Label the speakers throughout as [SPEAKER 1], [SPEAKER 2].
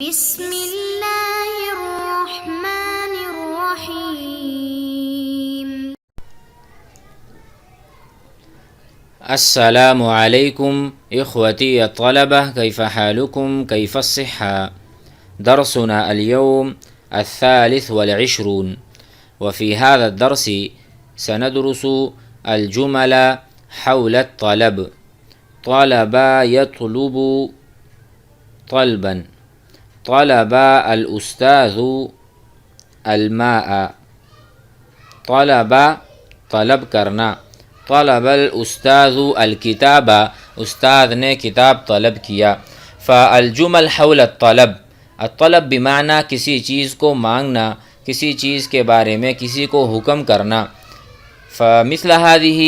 [SPEAKER 1] بسم الله الرحمن الرحيم.
[SPEAKER 2] السلام عليكم إخوتي الطلبة، كيف حالكم؟ كيف الصحة؟ درسنا اليوم 23، وفي هذا الدرس سندرس الجمل حول الطلب. طلب يطلب طلبا، طلب الأستاذ الماء، طلب طلب کرنا، طلب الاستاذ الکتاب، استاد نے کتاب طلب کیا۔ فالجمل حول الطلب، الطلب بمعنی کسی چیز کو مانگنا، کسی چیز کے بارے میں کسی کو حکم کرنا۔ فمثل هذه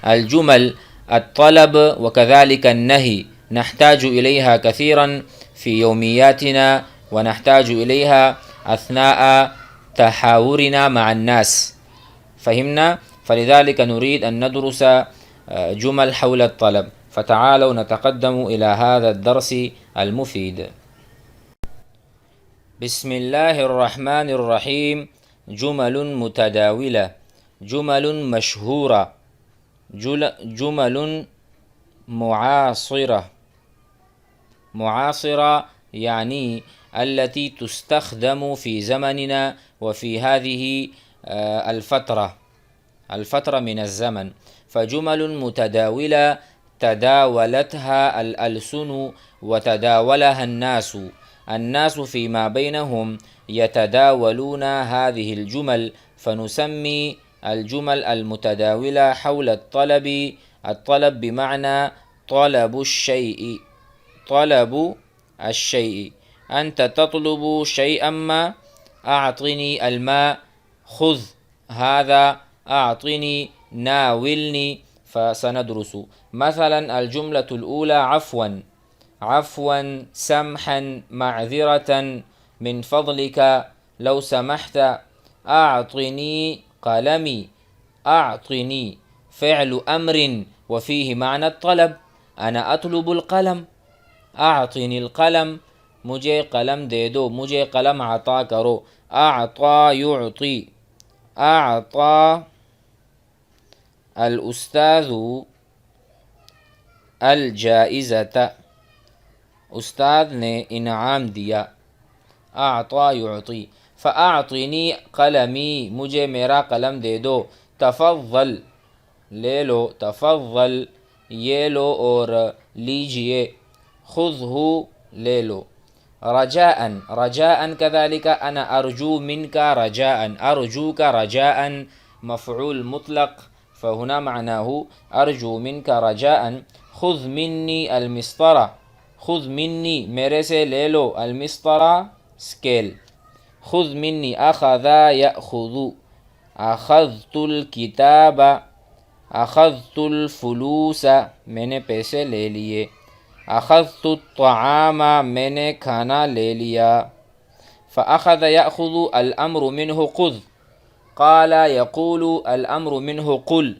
[SPEAKER 2] الجمل الطلب وكذلك النهي نحتاج إليها كثيرا في يومياتنا، ونحتاج إليها أثناء تحاورنا مع الناس. فهمنا؟ فلذلك نريد أن ندرس جمل حول الطلب، فتعالوا نتقدم إلى هذا الدرس المفيد. بسم الله الرحمن الرحيم. جمل متداولة، جمل مشهورة، جمل معاصرة. معاصرة يعني التي تستخدم في زمننا وفي هذه الفترة من الزمن. فجمل متداولة تداولتها الألسن وتداولها الناس، الناس فيما بينهم يتداولون هذه الجمل، فنسمي الجمل المتداولة حول الطلب. الطلب بمعنى طلب الشيء، طلب الشيء. أنت تطلب شيئا ما، أعطني الماء، خذ هذا، أعطني، ناولني. فسندرس مثلا الجملة الأولى عفوا، عفوا، سمحا، معذرة، من فضلك، لو سمحت، أعطني قلمي، أعطني فعل أمر وفيه معنى الطلب. أنا أطلب القلم، أعطني القلم، مجھے قلم دے دو، مجھے قلم عطا کرو. أعطى يعطي، أعطى الأستاذ الجائزة، استاد نے انعام دیا. أعطى يعطي. فأعطني قلمي، مجھے میرا قلم دے دو. تفضل، لے لو، تفضل، یہ لو اور لیجئے. خذه، لے لو. رجاء، رجاء كذلك أنا أرجو منك رجاء، أرجوك رجاء مفعول مطلق، فهنا معناه أرجو منك رجاء. خذ مني المسطرة، خذ مني، میرے سے لے لو، المسطرة اسکیل. خذ مني. أخذ يأخذ، أخذت الكتاب، أخذت الفلوس، میں نے پیسے لے لیے. أخذت الطعام، میں نے کھانا لے لیا. فأخذ يأخذ الأمر منه خذ، قال يقول الأمر منه قل،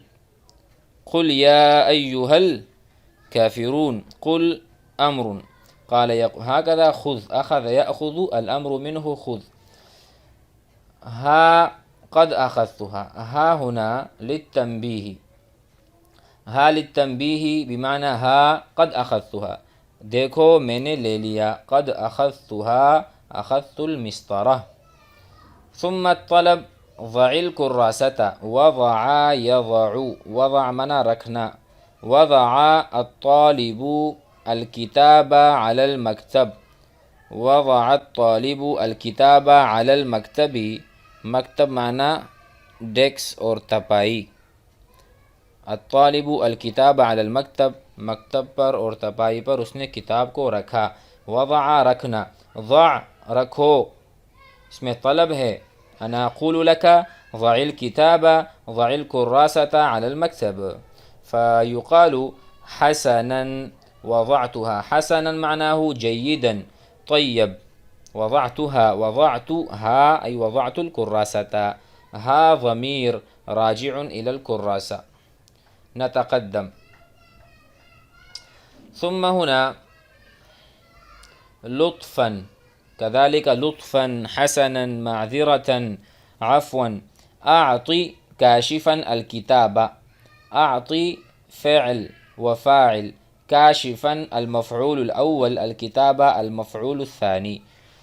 [SPEAKER 2] قل يا أيها الكافرون، قل أمر، قال هكذا خذ. أخذ يأخذ الأمر منه خذ. ها قد أخذتها، ها هنا للتنبيه، ها للتنبيه بمعنى ها قد أخذتها، دیکھو میں نے لے لیا. قد أخذتها، أخذت المسطرة. ثم الطلب ضع الكراسة، وضع يضع، وضع منا رکھنا. وضع الطالب الكتاب على المكتب، وضع الطالب الكتاب على المكتب. مکتب معنی ڈیکس اور تپائی. الطالب الکتاب علی المکتب، مکتب پر اور تپائی پر اس نے کتاب کو رکھا. وضع رکھنا، ضع رکھو، اس میں طلب ہے. انا اقول لك ضع الكتاب، ضع الكراسة على المكتب. فيقال حسنا وضعتها، حسنا معناه جيدا طيب. وضعتها، وضعتها أي وضعت الكراسة. ها ضمير راجع إلى الكراسة. نتقدم. ثم هنا لطفا كذلك لطفا حسنا معذرة عفوا. أعطي كاشفا الكتاب، أعطي فعل وفاعل، كاشفا المفعول الأول، الكتاب المفعول الثاني.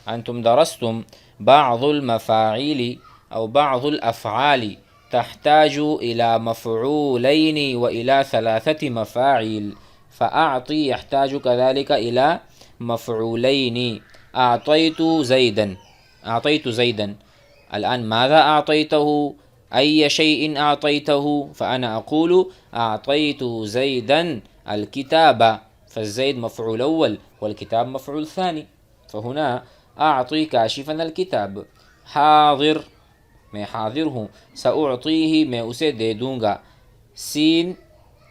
[SPEAKER 2] أنتم درستم بعض المفاعيل أو بعض الأفعال تحتاج إلى مفعولين وإلى 3 مفاعيل، فأعطي يحتاج كذلك إلى مفعولين. أعطيت زيدا، أعطيت زيدا. الآن ماذا أعطيته؟ أي شيء أعطيته؟ فأنا أقول أعطيت زيدا الكتاب، فالزيد مفعول أول والكتاب مفعول ثاني، فهنا أعطي كاشفا الكتاب. حاضر، میں حاضر ہوں. سأعطيه، میں اسے دے دوں گا. سین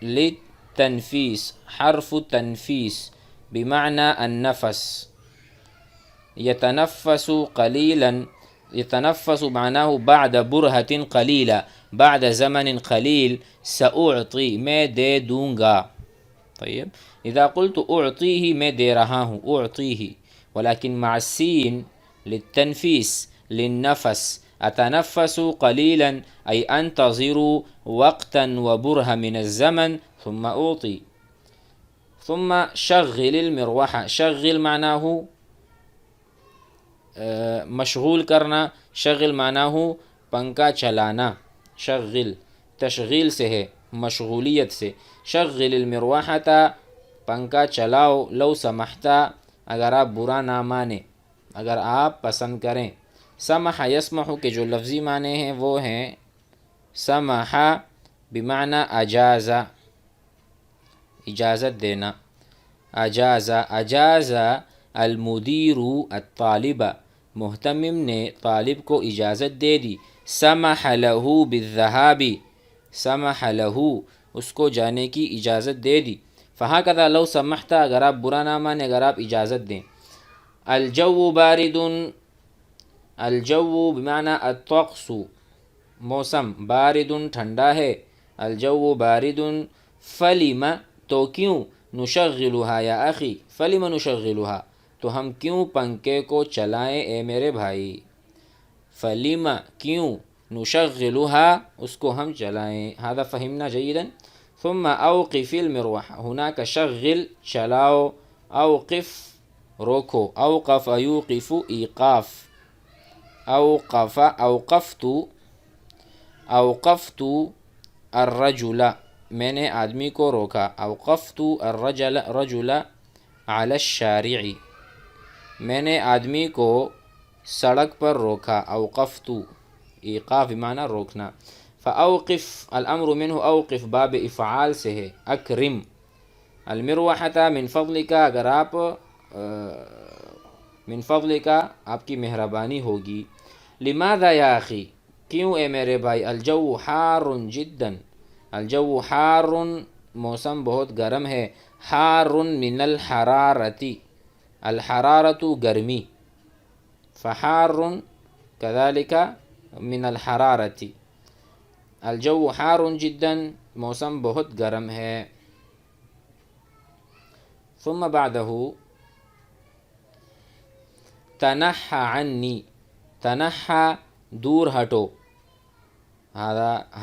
[SPEAKER 2] للتنفیس، حرف تنفیس بمعنى النفس. يتنفس قليلا، يتنفس معناه بعد برهة قليلة، بعد زمن قليل. سأعطي، میں دے دوں گا. طيب إذا قلت أعطيه، میں دے رہا ہوں، أعطيه. ولكن مع السين للتنفيس للنفس. أتنفس قليلا أي أنتظر وقتا وبرهة من الزمن ثم أعطي. ثم شغل المروحة، شغل معناه مشغول کرنا، شغل معناه پنکھا چلانا. شغل تشغیل سے ہے، مشغولیت سے. شغل المروحة، پنکھا چلاؤ. لو سمحتا، اگر آپ برا نہ مانیں، اگر آپ پسند کریں. سمح یسمح کے جو لفظی معنی ہیں وہ ہیں سمح بمعنى اجاز، اجازت دینا. اجاز، اجاز المدیر الطالب، محتمم نے طالب کو اجازت دے دی. سمح له بالذهاب، سمح له، اس کو جانے کی اجازت دے دی. فہکذا لو سمحتا، اگر آپ برا نہ مانیں، اگر آپ اجازت دیں. الجو بارد، الجو بمعنى الطقس، موسم. بارد ٹھنڈا ہے، الجو بارد. فلم، تو کیوں. نشغلها یا اخی، فلم نشغلها، تو ہم کیوں پنکھے کو چلائیں اے میرے بھائی. فلم، کیوں. نشغلها، اس کو ہم چلائیں. هذا فهمنا جيدا. ثم اوقف المروحة، هناك شغل چلاؤ، اوقف روکو. اوقف یوقف ایقاف. اوقف، اوقفت، اوقفت الرجل، میں نے آدمی کو روکا. اوقفت الرجل، رجل على الشارع، میں نے آدمی کو سڑک پر روکا. اوقفت، ایقاف بمعنی روکنا. فاوقف الامر منه اوقف باب افعال سے ہے. اکرم المروحة من فضلک، اگر آپ من فضلک، آپ کی مہربانی ہوگی. لماذا یا اخی، کیوں اے میرے بھائی. الجو حار جدا، الجو حار، موسم بہت گرم ہے. حار من الحرارتی، الحرارت گرمی. فحار كذلك من الحرارتی. الجو حار جدا، موسم بہت گرم ہے. ثم بعده تنحى عني، تنحى دور ہٹو.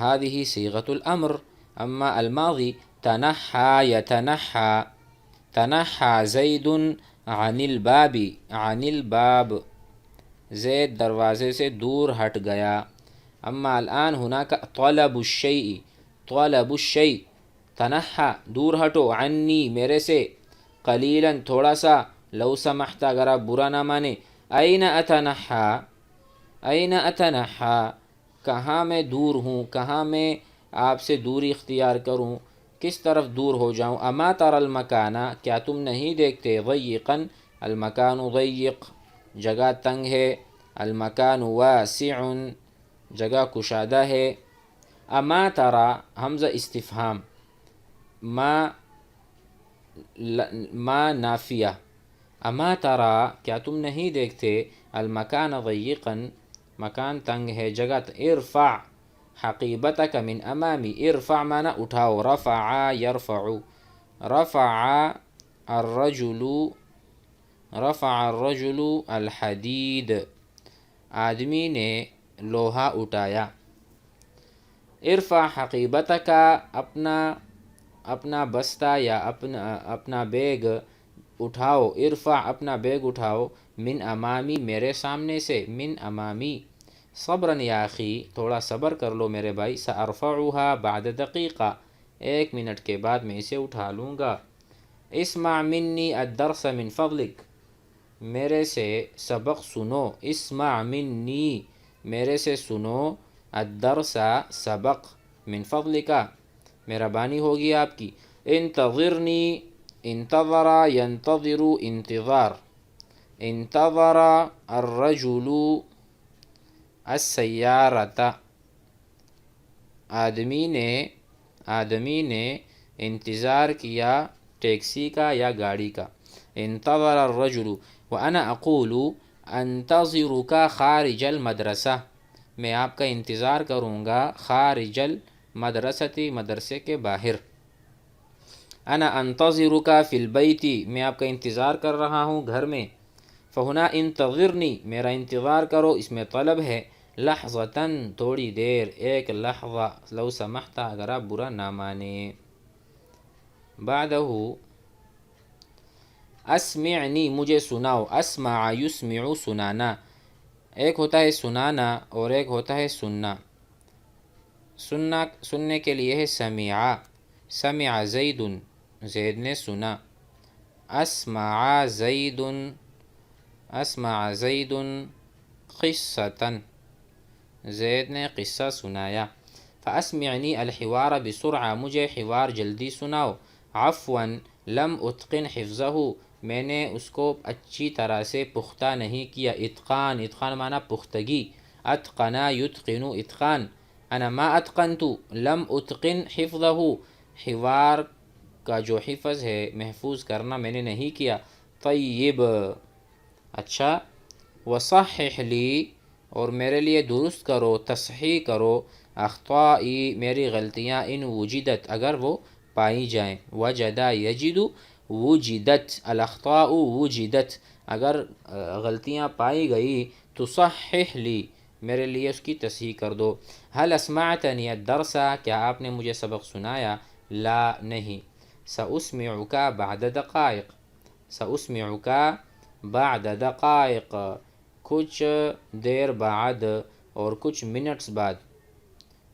[SPEAKER 2] هذه صيغة الأمر. أما الماضي تنحى يتنحى. تنحى زيد عن الباب، عن الباب، زید دروازے سے دور ہٹ گیا. اما الآن هناك طلب الشيء، طلب الشيء. تنحى دور ہٹو، عني میرے سے، قلیلا تھوڑا سا، لو سمحت اگر آپ برا نہ مانے. أين أتنحى، أين أتنحى، کہاں میں دور ہوں، کہاں میں آپ سے دوری اختیار کروں، کس طرف دور ہو جاؤں. اما ترى المکان، کیا تم نہیں دیکھتے. ضيقا، المکان ضيق، جگہ تنگ ہے. المکان واسع، جگہ کشادہ ہے. اما ترى حمزہ استفہام، ما نافیہ. اما ترى، کیا تم نہیں دیکھتے. المکان ضيقا، مکان تنگ ہے، جگہ. ارفع حقیبتک من امامی، ارفع معنی اٹھاؤ. رفع یرفع، رفع الرجل، رفع الرجل الحدید، آدمی نے لوہا اٹھایا. ارفع حقیبتک، اپنا بستہ یا اپنا بیگ اٹھاؤ. ارفع، اپنا بیگ اٹھاؤ. من امامی، میرے سامنے سے. من امامی. صبرا یا اخی، تھوڑا صبر کر لو میرے بھائی. سارفعها بعد دقیقہ، 1 منٹ کے بعد میں اسے اٹھا لوں گا. اسمع منی الدرس من فضلک، میرے سے سبق سنو. اسمع منی، میرے سے سنو. الدرس، سبق. من فضلک، مہربانی ہوگی آپ کی. انتظرنی، انتظر ینتظر انتظار. انتظر الرجل السیارۃ، آدمی نے انتظار کیا ٹیکسی کا یا گاڑی کا. انتظر الرجل. وانا اقول انتظرک خارج المدرسہ، میں آپ کا انتظار کروں گا خارج المدرسۃ، مدرسے کے باہر. انا انتظرک فی البیت، میں آپ کا انتظار کر رہا ہوں گھر میں. فہنا انتظرنی، میرا انتظار کرو، اس میں طلب ہے. لحظتاً، تھوڑی دیر. ایک لحظہ. لو سمحت، اگر آپ برا نہ مانیں. بعدہ اسمعنی، مجھے سناؤ. اسمع یسمع، سنانا. ایک ہوتا ہے سنانا اور ایک ہوتا ہے سننا. سننے کے لیے ہے سمع. سمع زید، زید نے سنا. اسمع زید، اسمع زید قصۃ، زید نے قصہ سنایا. فاسمعنی الحوار بسرعہ، مجھے حوار جلدی سناؤ. عفوا لم اتقن حفظہ، میں نے اس کو اچھی طرح سے پختہ نہیں کیا. اتقان، اتقان معنی پختگی. اتقنا یتقن اتقان. انا ما اتقنت لم اتقن حفظہ، حوار کا جو حفظ ہے، محفوظ کرنا میں نے نہیں کیا. طیب، اچھا. وصحح لی، اور میرے لیے درست کرو، تصحیح کرو. اخطائی، میری غلطیاں. ان وجدت، اگر وہ پائی جائیں. وجد یجد وجدت، الاخطاء وجدت، اگر غلطیاں پائی گئی تو صحح لی، میرے لیے اس کی تصحیح کر دو. هل اسمعتنی الدرس، کیا آپ نے مجھے سبق سنایا؟ لا، نہیں. ساسمعک بعد دقائق، ساسمعک بعد دقائق، کچھ دیر بعد اور کچھ منٹس بعد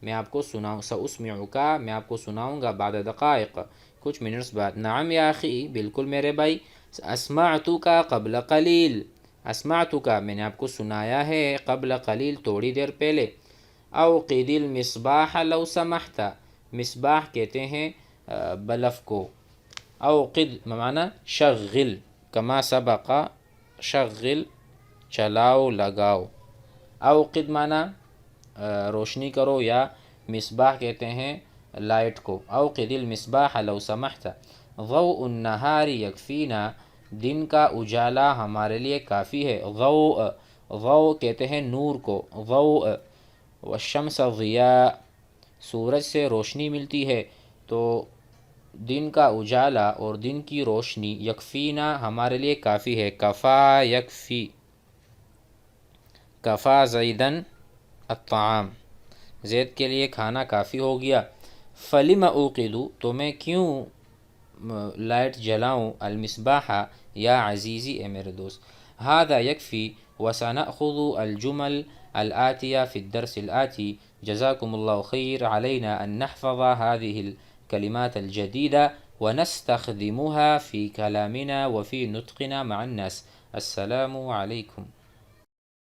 [SPEAKER 2] میں آپ کو سناؤں. ساسمعک، میں آپ کو سناؤں گا. بعد دقائق، کچھ منٹس بعد. نعم یا اخی، بالکل میرے بھائی. اسمعتک قبل قلیل، اسمعتک، میں نے آپ کو سنایا ہے. قبل قلیل، تھوڑی دیر پہلے. اوقد المصباح لو سمحت، مصباح کہتے ہیں بلف کو. اوقد معنی شغل، کما سبق شغل، چلاؤ، لگاؤ. اوقد معنی روشنی کرو، یا مصباح کہتے ہیں لائٹ کو. اوقد المصباح لو سمحت. ضوء النہار یکفینا، دن کا اجالا ہمارے لیے کافی ہے. ضوء، ضوء کہتے ہیں نور کو. ضوء. والشمس ضیاء، سورج سے روشنی ملتی ہے، تو دن کا اجالا اور دن کی روشنی. یکفینا، ہمارے لیے کافی ہے. کفا یکفی. کفا زیدن الطعام، زید کے لیے کھانا کافی ہو گیا. فلم اوقد، تو میں کیوں لائٹ جلاؤں. المصباح، یا عزیزی، اے میرے دوست. هذا یکفی وسنأخذ الجمل الآتیہ فی الدرس الآتی. جزاکم اللہ خیر. علینا ان نحفظ هذه الكلمات الجديدة ونستخدمها في كلامنا وفي نطقنا مع الناس. السلام علیکم.